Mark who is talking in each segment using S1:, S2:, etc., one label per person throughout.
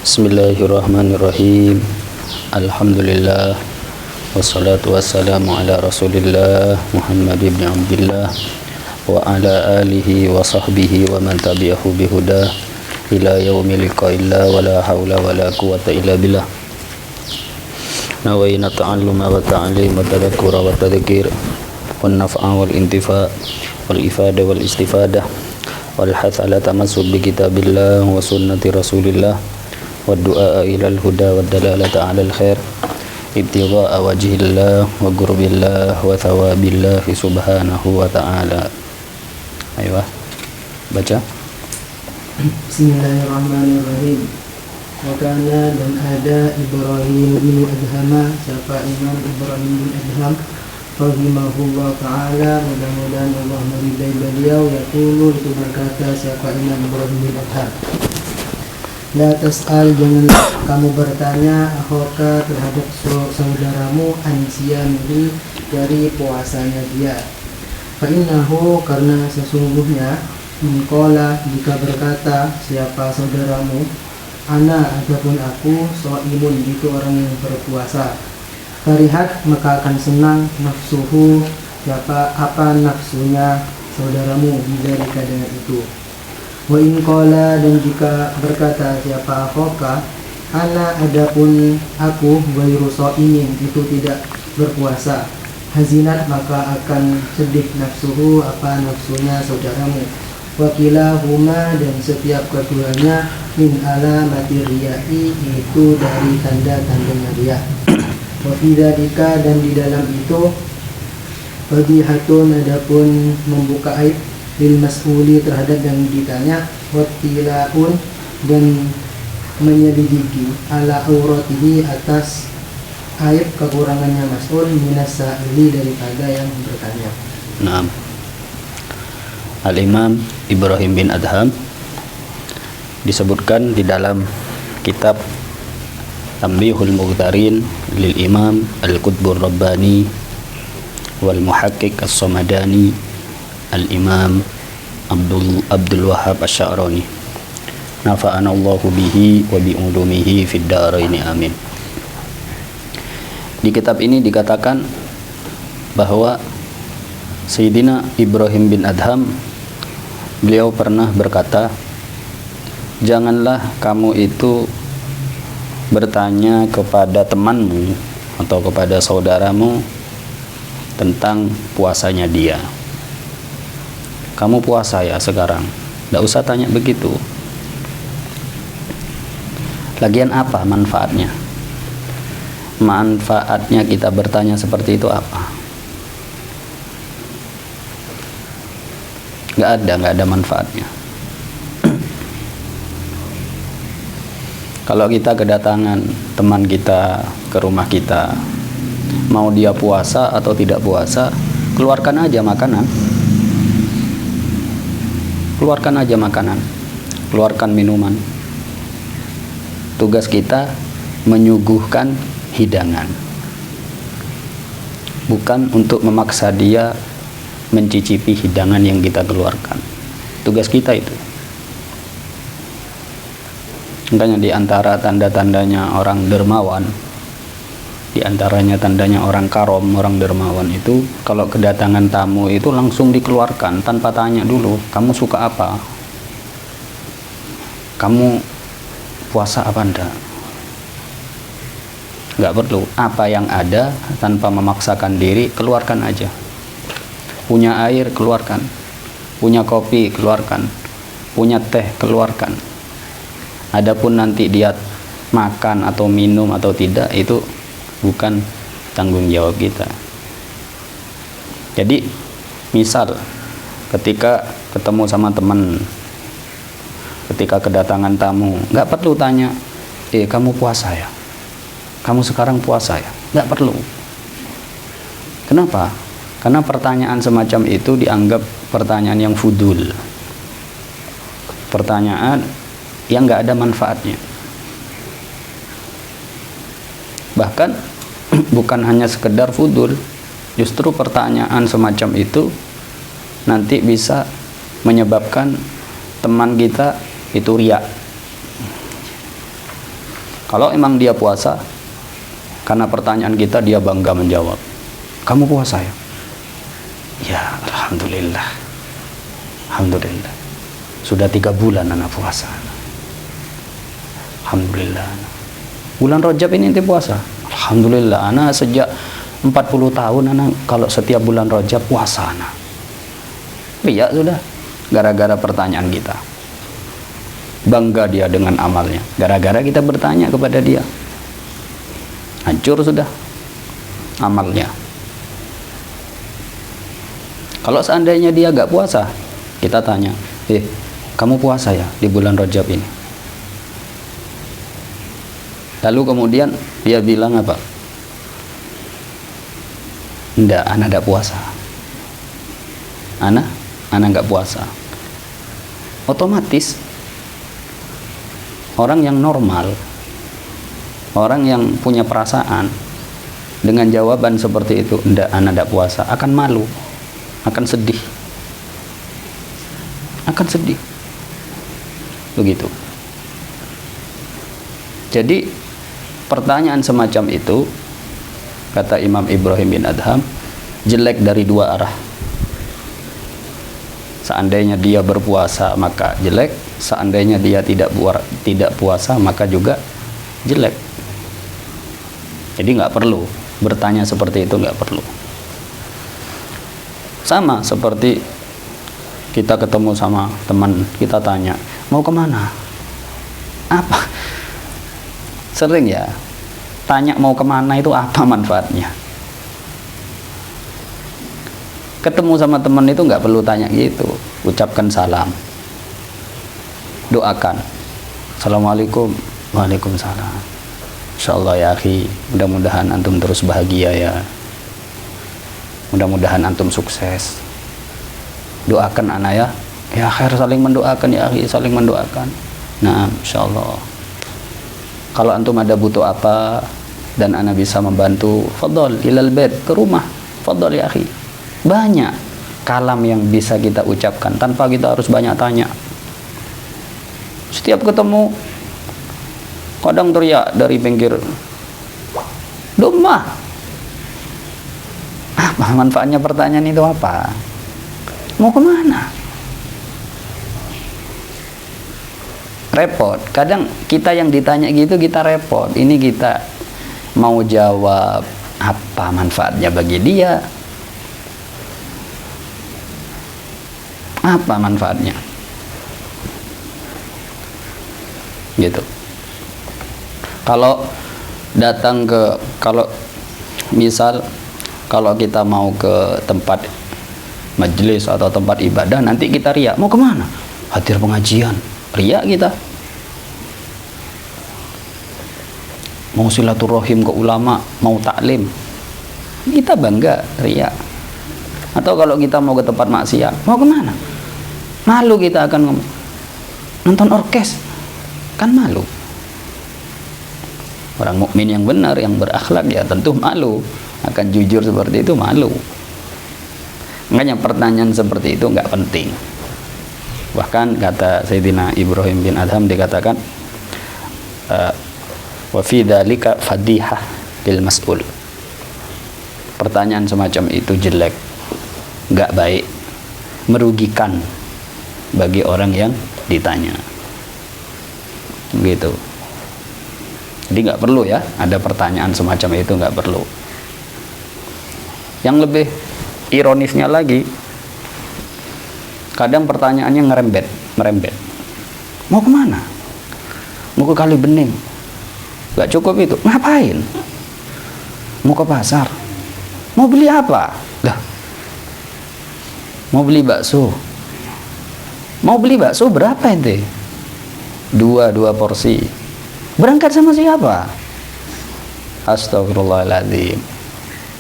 S1: Bismillahirrahmanirrahim. Alhamdulillah. Wassalatu wassalamu ala Rasulillah Muhammad ibn Abdillah wa ala alihi wa sahbihi wa man tabi'ahu bihuda ila yaumil liqa'illah wa la hawla wa la quwwata illa billah. Nawayna ta'alluma wa ta'lim wa tadhakkura wa tadhkir wan naf'a wal intifa' wal ifada wal istifadah wal hath ala tamassuk bi kitabillah wa sunnati rasulillah wa du'a ilal huda wa dalalata alal khair ibtigha'a wajhillah wa qurbillah wa thawabillah subhanahu wa ta'ala. Ayo baca.
S2: Bismillahirrahmanirrahim. Wa kana dan ada Ibrahim bin Adham, siapa Imam Ibrahim bin Adham rahimahullah ta'ala, mudah-mudahan Allah meridai beliau, yaqulu, itu berkata siapa Imam Ibrahim bin Adham, la tas'al, jangan kamu bertanya, akhoka, terhadap saudaramu, an siyamihi, dari puasanya dia. Fa innahu, karena sesungguhnya, mengkola, jika berkata siapa saudaramu, ana, adapun aku, so'imun, itu orang yang berpuasa, farihat, maka akan senang, nafsuhu, apa nafsunya saudaramu, bidzalika, dengan itu. Wa in qala, dan jika berkata siapa akhoka, ana, adapun aku, ghairu sha'imin, itu tidak berpuasa, hazinat, maka akan sedih, nafsuhu, apa nafsunya saudaramu. Wa kilahuma, dan setiap keduanya, min alamati riya'i, itu dari tanda-tandanya riya. Wa fi dzalika, dan di dalam itu, fadihatun, adapun membuka aib, lil mas'uli, terhadap yang ditanya, wattilaun, dan menyelidiki, ala auratihi, atas aib kekurangannya mas'ul, minas sa'ili, daripada yang bertanya.
S1: Naam. Al-Imam Ibrahim bin Adham disebutkan di dalam kitab Tanbihul Mughtarin lil Imam Al-Qutbur Rabbani wal Muhaqqiq As-Samadani Al-Imam Abdul Wahhab Asy-Sya'rani, nafa'ana Allahu bihi wa bi ulumihi fid dharain, amin. Di kitab ini dikatakan bahwa Sayyidina Ibrahim bin Adham, beliau pernah berkata, janganlah kamu itu bertanya kepada temanmu atau kepada saudaramu tentang puasanya dia. Kamu puasa ya sekarang, tidak usah tanya begitu. Lagian apa manfaatnya? Manfaatnya kita bertanya seperti itu apa? Nggak ada manfaatnya. Kalau kita kedatangan teman kita ke rumah kita, mau dia puasa atau tidak puasa, keluarkan aja makanan. Keluarkan aja makanan, keluarkan minuman. Tugas kita menyuguhkan hidangan, bukan untuk memaksa dia mencicipi hidangan yang kita keluarkan. Tugas kita itu. Makanya di antara tanda-tandanya orang dermawan, di antaranya tandanya orang karom, orang dermawan itu, kalau kedatangan tamu itu langsung dikeluarkan tanpa tanya dulu, kamu suka apa? Kamu puasa apa enggak? Enggak perlu. Apa yang ada, tanpa memaksakan diri, keluarkan aja. Punya air, keluarkan. Punya kopi, keluarkan. Punya teh, keluarkan. Adapun nanti dia makan atau minum atau tidak, itu bukan tanggung jawab kita. Jadi misal ketika ketemu sama teman, ketika kedatangan tamu, nggak perlu tanya, kamu puasa ya? Kamu sekarang puasa ya? Nggak perlu. Kenapa? Karena pertanyaan semacam itu dianggap pertanyaan yang fudul, pertanyaan yang nggak ada manfaatnya. Bahkan bukan hanya sekedar fudul, justru pertanyaan semacam itu nanti bisa menyebabkan teman kita itu riya. Kalau emang dia puasa, karena pertanyaan kita dia bangga menjawab, kamu puasa ya? Ya, alhamdulillah. Alhamdulillah. Sudah 3 bulan anak puasa. Alhamdulillah. Bulan Rajab ini ente puasa? Alhamdulillah. Anak sejak 40 tahun anak kalau setiap bulan Rajab puasa anak. Iya sudah. Gara-gara pertanyaan kita. Bangga dia dengan amalnya. Gara-gara kita bertanya kepada dia. Hancur sudah amalnya. Kalau seandainya dia gak puasa, kita tanya, kamu puasa ya di bulan Rajab ini? Lalu kemudian dia bilang apa? Enggak, ana gak puasa. Ana gak puasa. Otomatis orang yang normal, orang yang punya perasaan, dengan jawaban seperti itu, enggak, ana gak puasa, akan malu, akan sedih, begitu. Jadi pertanyaan semacam itu, kata Imam Ibrahim bin Adham, jelek dari 2 arah. Seandainya dia berpuasa maka jelek, seandainya dia tidak puasa maka juga jelek. Jadi nggak perlu bertanya seperti itu, nggak perlu. Sama seperti kita ketemu sama teman, kita tanya, mau kemana? Apa? Sering ya, tanya mau kemana itu apa manfaatnya? Ketemu sama teman itu nggak perlu tanya gitu, ucapkan salam, doakan, assalamualaikum, waalaikumsalam, insyaallah ya akhi, mudah-mudahan antum terus bahagia ya, mudah-mudahan antum sukses, doakan anak ya khair, saling mendoakan ya akhi, saling mendoakan. Nah, insyaallah kalau antum ada butuh apa dan ana bisa membantu, fadhol ilal bait, ke rumah, fadhol ya akhi. Banyak kalam yang bisa kita ucapkan tanpa kita harus banyak tanya. Setiap ketemu kadang teriak dari pinggir rumah. Apa manfaatnya pertanyaan itu apa? Mau kemana? Repot. Kadang kita yang ditanya gitu kita repot. Ini kita mau jawab apa manfaatnya bagi dia? Apa manfaatnya? Gitu. Kalau datang ke, misal kalau kita mau ke tempat majelis atau tempat ibadah, nanti kita riak, mau kemana? Hadir pengajian, riak kita. Mau silaturahim ke ulama, mau taklim, kita bangga, riak. Atau kalau kita mau ke tempat maksiat, mau kemana? Malu kita akan ngomong, nonton orkes, kan malu. Orang mukmin yang benar, yang berakhlak ya tentu malu, akan jujur seperti itu malu. Makanya pertanyaan seperti itu nggak penting. Bahkan kata Sayyidina Ibrahim bin Adham dikatakan, wa fi dzalika fadihah lil mas'ul. Pertanyaan semacam itu jelek, nggak baik, merugikan bagi orang yang ditanya. Gitu. Jadi nggak perlu ya ada pertanyaan semacam itu, nggak perlu. Yang lebih ironisnya lagi, kadang pertanyaannya merembet. Mau kemana? Mau ke Kali Bening? Nggak cukup itu. Ngapain? Mau ke pasar? Mau beli apa? Lah, mau beli bakso. Mau beli bakso berapa ente? 2 porsi. Berangkat sama siapa? Astagfirullahaladzim.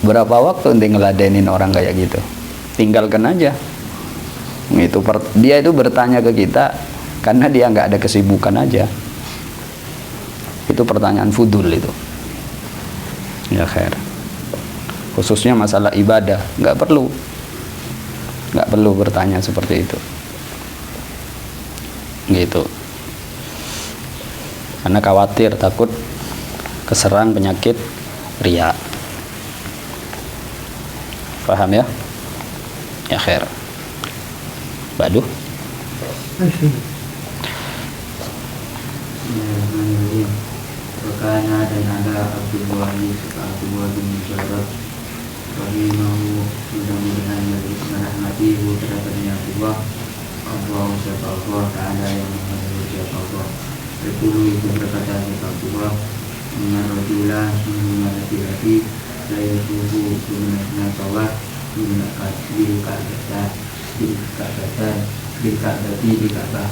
S1: Berapa waktu ente ngeladenin orang kayak gitu? Tinggalkan aja. Dia itu bertanya ke kita karena dia nggak ada kesibukan aja. Itu pertanyaan fudul itu. Ya khair. Khususnya masalah ibadah, nggak perlu bertanya seperti itu. Gitu. Karena khawatir, takut keserang penyakit riya. Paham ya? Ya khair. Baduh.
S3: Karena dan ada Abdullah bin Mubarak rahimahu, mudah-mudahan dari merahmati terhadapnya Allah siapa Allah Ta'ala yang menghadiri siapa Allah. Berkulu itu berkata siapa Allah, menarujula sungguhnya laki-laki saya suhu gunanya kawat di Ka'bah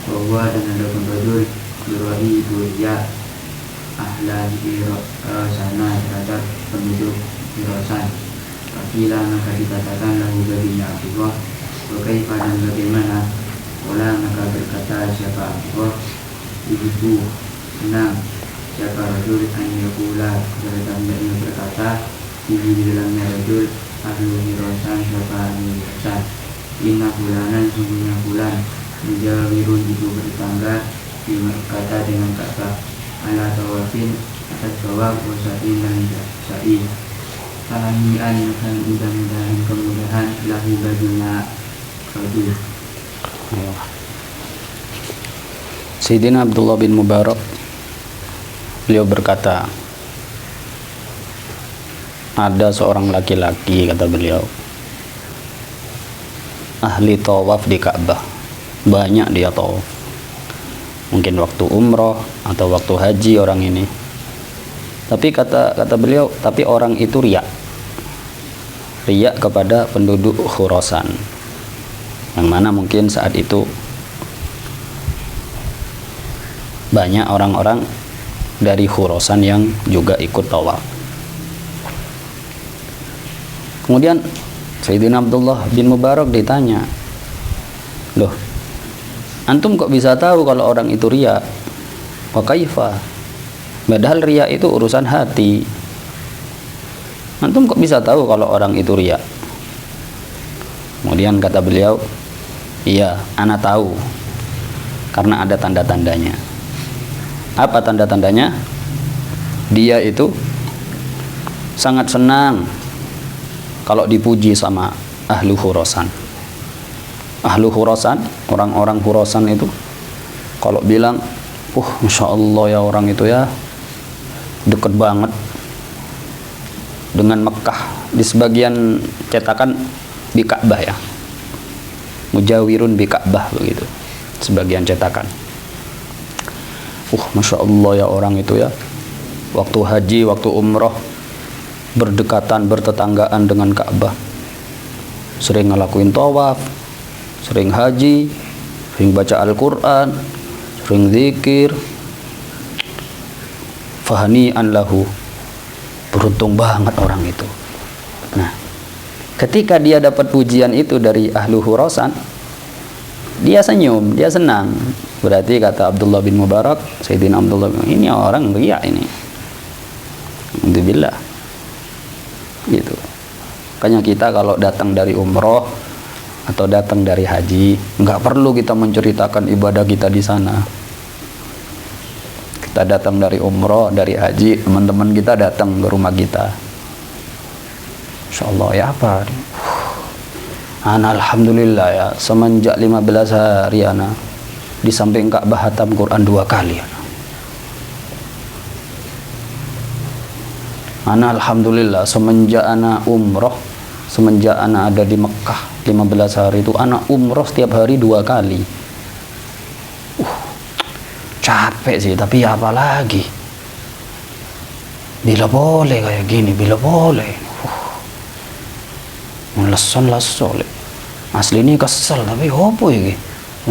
S3: bahwa dan ada penrajul yurahi duria ahlan sana terhadap penduduk Hirosan. Fakila maka dikatakan lahu baginya Abdullah, bagaimana dan bagaimana? Wala maka berkata siapa Abdullah, ibu senang siapa rajul an yakula kepada hendaknya berkata di dalamnya rajul ahlu Hirosan siapa ahlu Hirosan. Inna bulanan sungguhnya bulan menjawirun itu bertangga di kata dengan kata ala tawafin atas tawaf wasain dan sa'i. Tahanian akan mudah-mudahan kemudahan lahu baginya rajul.
S1: Sayyidina Abdullah bin Mubarak beliau berkata, ada seorang laki-laki, kata beliau, ahli tawaf di Ka'bah, banyak dia tawaf, mungkin waktu umroh atau waktu haji orang ini. Tapi kata beliau, tapi orang itu riya kepada penduduk Khurasan, yang mana mungkin saat itu banyak orang-orang dari Khurasan yang juga ikut tawaf. Kemudian Sayyidina Abdullah bin Mubarak ditanya, loh, antum kok bisa tahu kalau orang itu riya? Wa kaifa? Padahal riya itu urusan hati. Antum kok bisa tahu kalau orang itu riya? Kemudian kata beliau, iya, ana tahu karena ada tanda-tandanya. Apa tanda-tandanya? Dia itu sangat senang kalau dipuji sama ahlu Khurasan. Ahlu Khurasan, orang-orang Khurasan itu kalau bilang, Masya Allah ya orang itu ya, deket banget dengan Mekah. Di sebagian cetakan di Ka'bah ya, mujawirun bi Ka'bah begitu sebagian cetakan. Masya Allah ya orang itu ya, waktu haji, waktu umroh berdekatan, bertetanggaan dengan Ka'bah, sering ngelakuin tawaf, sering haji, sering baca Al-Quran, sering zikir. Fahani'an lahu, beruntung banget orang itu. Nah, ketika dia dapat pujian itu dari ahlu Khurasan, dia senyum, dia senang. Berarti kata Abdullah bin Mubarak, Sayyidina Abdullah bin Mubarak, ini orang riya ini. Alhamdulillah. Gitu. Makanya kita kalau datang dari umroh atau datang dari haji, nggak perlu kita menceritakan ibadah kita di sana. Kita datang dari umroh, dari haji, teman-teman kita datang ke rumah kita. Insya Allah ya apa? Alhamdulillah ya, semenjak 15 hari ana di samping Ka'bah hatam Quran 2 kali. Alhamdulillah semenjak ana umroh, semenjak ana ada di Mekah 15 hari itu ana umroh setiap hari 2 kali. Capek sih, tapi ya apa lagi? Bila boleh kayak gini, bila boleh. Leson. Asli ini kesel, tapi apa ya?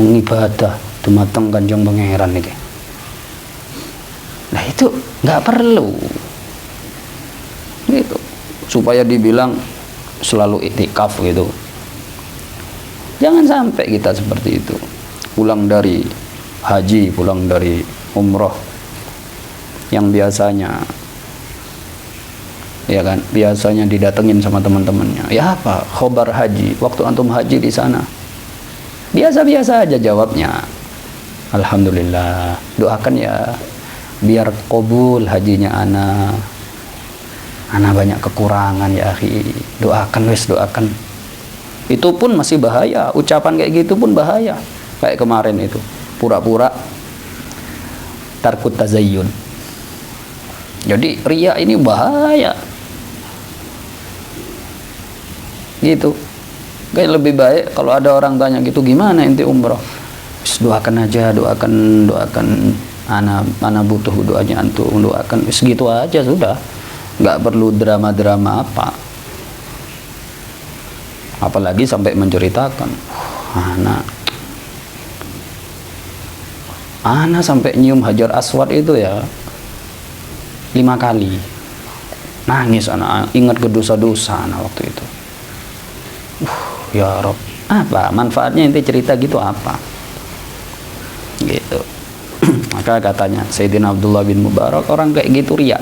S1: Ibadah dumateng Kanjeng Pangeran iki. Nah itu nggak perlu. Gitu. Supaya dibilang selalu iktikaf gitu. Jangan sampai kita seperti itu. Pulang dari haji, pulang dari umroh yang biasanya ya kan, biasanya didatengin sama teman-temannya. Ya apa? Khobar haji. Waktu antum haji di sana, biasa-biasa aja jawabnya. Alhamdulillah. Doakan ya biar kabul hajinya ana banyak kekurangan ya akhi, doakan wes, doakan. Itu pun masih bahaya, ucapan kayak gitu pun bahaya. Kayak kemarin itu, pura-pura tarkut tazayyun. Jadi riya ini bahaya. Gitu. Kayak lebih baik kalau ada orang tanya gitu, gimana ente umroh? Doakan aja, doakan ana butuh doanya antum, doakan segitu aja sudah. Nggak perlu drama-drama apa. Apalagi sampai menceritakan ana sampai nyium Hajar Aswad itu ya 5 kali. Nangis anak, ingat ke dosa-dosa anak waktu itu. Ya Rob, apa manfaatnya ente cerita gitu apa? Gitu. Maka katanya Sayyidina Abdullah bin Mubarak, orang kayak gitu riya.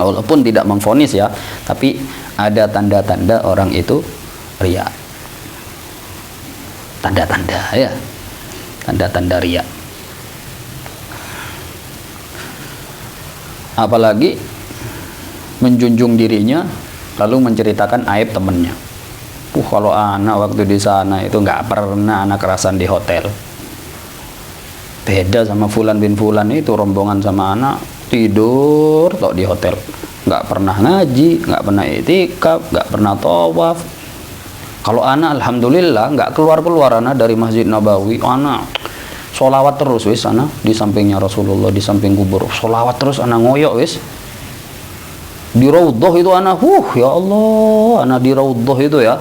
S1: Walaupun tidak memvonis ya, tapi ada tanda-tanda orang itu riya. Tanda-tanda ya. Tanda-tanda riya. Apalagi menjunjung dirinya lalu menceritakan aib temennya. Kalau anak waktu di sana itu nggak pernah anak kerasan di hotel. Beda sama Fulan bin Fulan itu, rombongan sama anak tidur tok di hotel, nggak pernah ngaji, nggak pernah itikaf, nggak pernah tawaf. Kalau anak alhamdulillah nggak keluar anak dari Masjid Nabawi, anak sholawat terus wis, anak di sampingnya Rasulullah, di samping kubur, sholawat terus, anak ngoyok wis. Di Raudhah itu anak, ya Allah, anak di Raudhah itu ya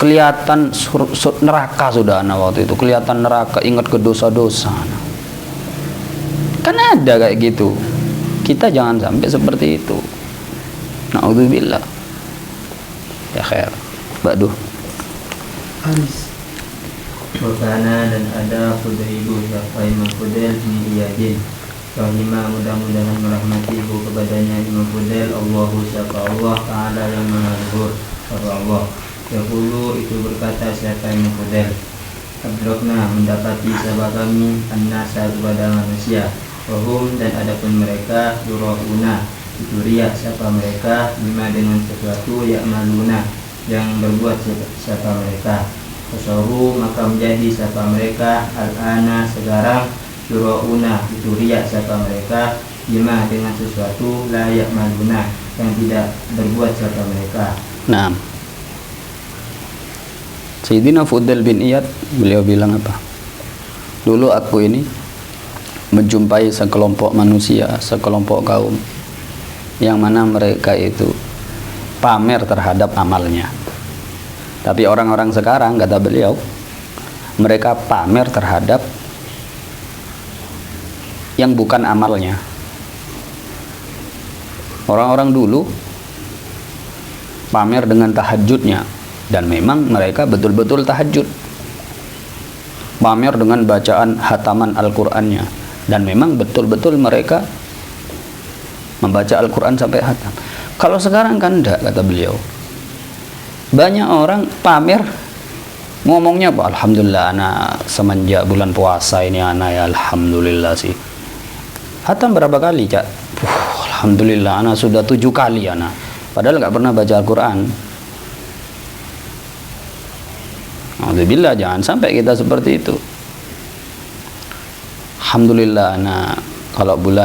S1: kelihatan neraka sudah anak waktu itu, kelihatan neraka, ingat ke dosa-dosa anak. Kan ada kayak gitu. Kita jangan sampai seperti itu. Na'udzubillah. Ya khair. Ba'du.
S2: Anis.
S3: Wakana dan ada Fudaibu siapa Imam Fudail bin Iyadin. Rahimah, mudah-mudahan merahmati ibu kepadanya Imam Fudail. Allahu siapa Allah Ta'ala yang maha luhur. Allah. Yaqulu itu berkata siapa Imam Fudail. Abdurrahman mendapati sahabat kami an-nasa kepada manusia. Wahum dan adapun mereka yura'una itu riya siapa mereka bima dengan sesuatu ya'maluna yang berbuat siapa mereka. Fasaru maka menjadi siapa mereka al-ana sekarang yura'una itu riya siapa mereka bima dengan sesuatu la ya'maluna yang tidak berbuat siapa mereka.
S1: Nah, Sayyidina Fudail bin Iyad beliau bilang apa? Dulu aku ini menjumpai sekelompok manusia, sekelompok kaum yang mana mereka itu pamer terhadap amalnya. Tapi orang-orang sekarang, kata beliau, mereka pamer terhadap yang bukan amalnya. Orang-orang dulu pamer dengan tahajudnya, dan memang mereka betul-betul tahajud. Pamer dengan bacaan hataman Al-Qur'annya, dan memang betul-betul mereka membaca Al-Quran sampai hatam. Kalau sekarang kan enggak, kata beliau. Banyak orang pamer, ngomongnya apa? Alhamdulillah anak semenjak bulan puasa ini anak ya alhamdulillah sih. Hatam berapa kali, Cak? Alhamdulillah anak sudah 7 kali anak. Padahal nggak pernah baca Al-Quran. Alhamdulillah, jangan sampai kita seperti itu. Alhamdulillah anak kalau bulan